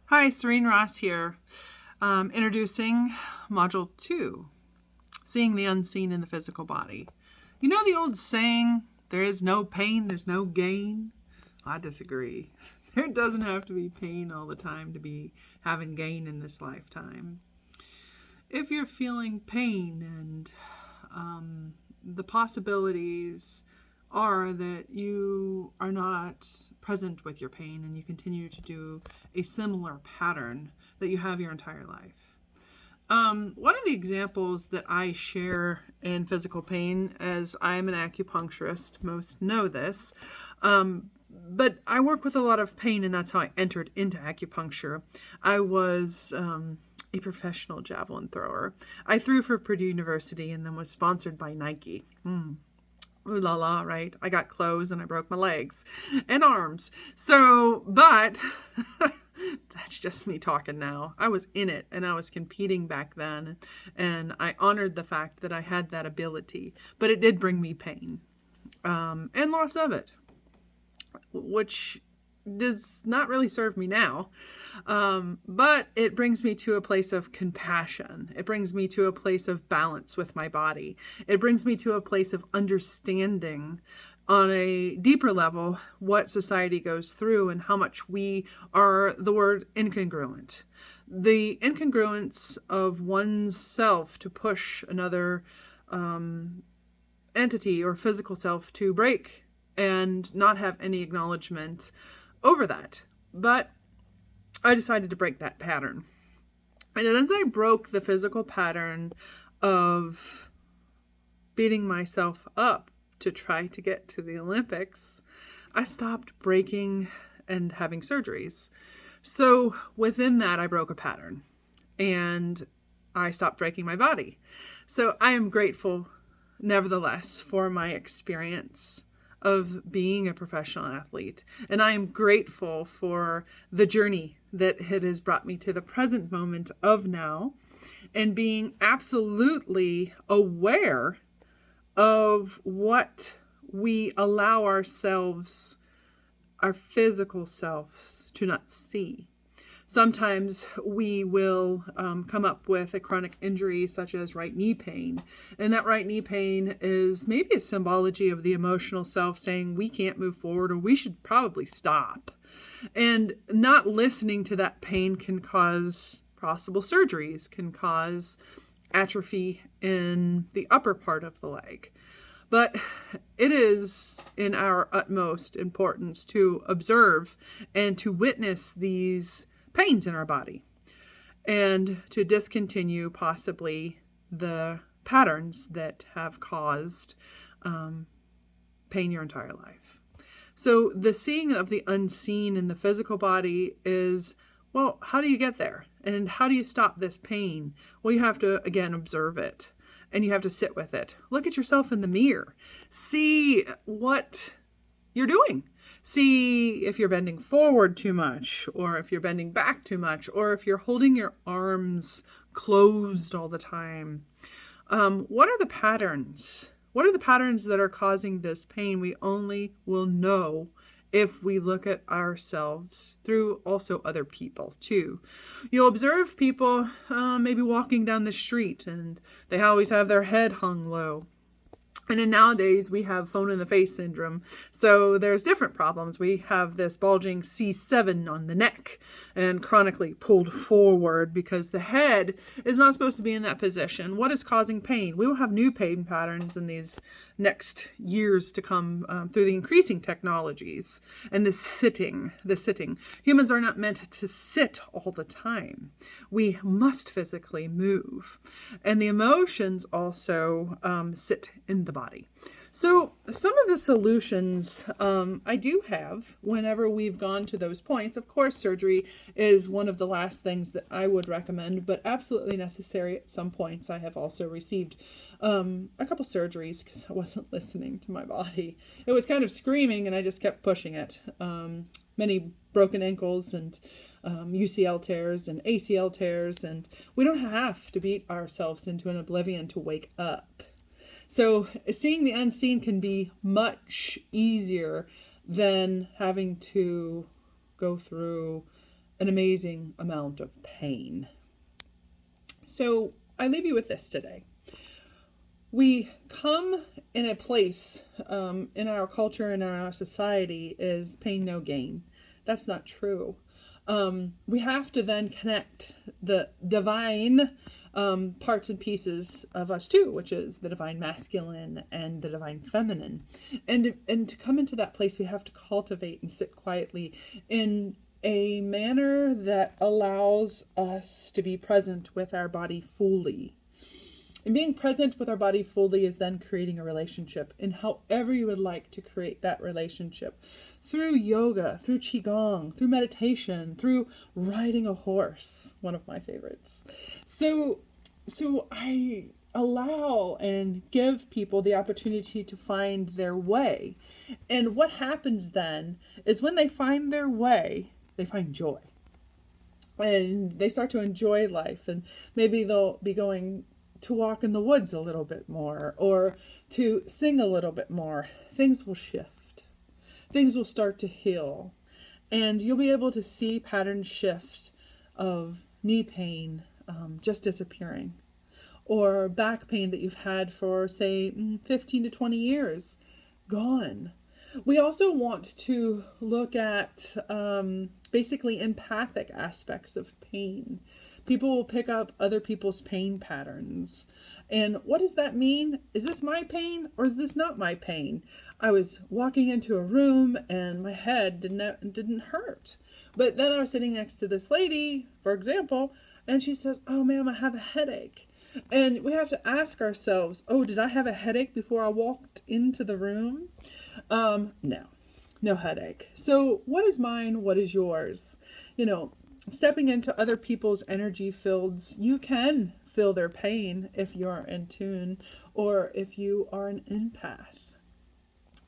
Hi, Serene Ross here, introducing Module 2, Seeing the Unseen in the Physical Body. You know the old saying, there is no pain, there's no gain? I disagree. There doesn't have to be pain all the time to be having gain in this lifetime. If you're feeling pain and the possibilities are that you are not present with your pain and you continue to do a similar pattern that you have your entire life. One of the examples that I share in physical pain, as I am an acupuncturist, most know this, but I work with a lot of pain, and that's how I entered into acupuncture. I was a professional javelin thrower. I threw for Purdue University and then was sponsored by Nike. Ooh la la, right? I got clothes and I broke my legs and arms. But that's just me talking now. I was in it and I was competing back then, and I honored the fact that I had that ability. But it did bring me pain, and lots of it, which does not really serve me now. But it brings me to a place of compassion. It brings me to a place of balance with my body. It brings me to a place of understanding on a deeper level what society goes through and how much we are the word incongruent. The incongruence of one's self to push another entity or physical self to break and not have any acknowledgement over that. But I decided to break that pattern. And as I broke the physical pattern of beating myself up to try to get to the Olympics, I stopped breaking and having surgeries. So within that, I broke a pattern and I stopped breaking my body. So I am grateful, nevertheless, for my experience of being a professional athlete. And I am grateful for the journey that it has brought me to the present moment of now, and being absolutely aware of what we allow ourselves, our physical selves, to not see. Sometimes we will come up with a chronic injury such as right knee pain. And that right knee pain is maybe a symbology of the emotional self saying we can't move forward or we should probably stop. And not listening to that pain can cause possible surgeries, can cause atrophy in the upper part of the leg. But it is in our utmost importance to observe and to witness these pains in our body and to discontinue possibly the patterns that have caused pain your entire life. So the seeing of the unseen in the physical body is, well, how do you get there? And how do you stop this pain? Well, you have to, again, observe it. And you have to sit with it. Look at yourself in the mirror. See what you're doing. See if you're bending forward too much, or if you're bending back too much, or if you're holding your arms closed all the time. What are the patterns? What are the patterns that are causing this pain? We only will know if we look at ourselves through also other people too. You'll observe people maybe walking down the street and they always have their head hung low. And then nowadays we have phone in the face syndrome. So there's different problems. We have this bulging C7 on the neck and chronically pulled forward because the head is not supposed to be in that position. What is causing pain? We will have new pain patterns in these next years to come through the increasing technologies and the sitting. Humans are not meant to sit all the time. We must physically move. And the emotions also sit in the body. So some of the solutions I do have whenever we've gone to those points. Of course, surgery is one of the last things that I would recommend, but absolutely necessary at some points. I have also received a couple surgeries because I wasn't listening to my body. It was kind of screaming and I just kept pushing it. Many broken ankles and UCL tears and ACL tears, and we don't have to beat ourselves into an oblivion to wake up. So seeing the unseen can be much easier than having to go through an amazing amount of pain. So I leave you with this today. We come in a place in our culture and in our society is pain no gain. That's not true. We have to then connect the divine parts and pieces of us too, which is the divine masculine and the divine feminine. And to come into that place, we have to cultivate and sit quietly in a manner that allows us to be present with our body fully. And being present with our body fully is then creating a relationship, and however you would like to create that relationship, through yoga, through qigong, through meditation, through riding a horse, one of my favorites. So I allow and give people the opportunity to find their way. And what happens then is when they find their way, they find joy. And they start to enjoy life, and maybe they'll be going to walk in the woods a little bit more or to sing a little bit more. Things will shift. Things will start to heal. And you'll be able to see patterns shift of knee pain just disappearing, or back pain that you've had for, say, 15 to 20 years, gone. We also want to look at basically empathic aspects of pain. People will pick up other people's pain patterns. And what does that mean? Is this my pain or is this not my pain? I was walking into a room and my head didn't hurt. But then I was sitting next to this lady, for example, and she says, "Oh, ma'am, I have a headache." And we have to ask ourselves, oh, did I have a headache before I walked into the room? No headache. So what is mine? What is yours? Stepping into other people's energy fields, you can feel their pain if you're in tune or if you are an empath.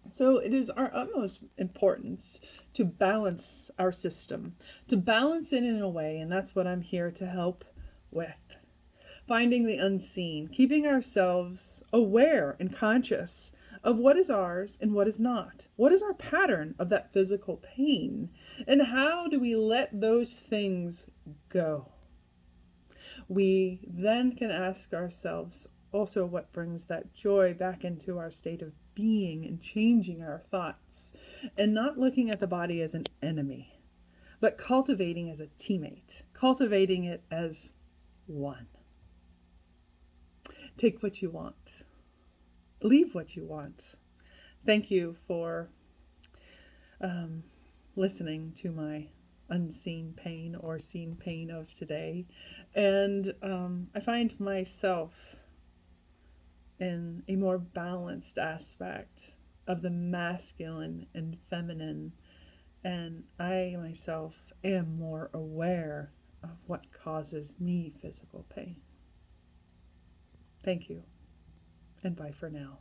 So it is our utmost importance to balance our system, to balance it in a way, and that's what I'm here to help with. Finding the unseen, keeping ourselves aware and conscious of what is ours and what is not. What is our pattern of that physical pain? And how do we let those things go? We then can ask ourselves also what brings that joy back into our state of being and changing our thoughts and not looking at the body as an enemy, but cultivating as a teammate, cultivating it as one. Take what you want. Leave what you want. Thank you for listening to my unseen pain or seen pain of today. And I find myself in a more balanced aspect of the masculine and feminine. And I myself am more aware of what causes me physical pain. Thank you, and bye for now.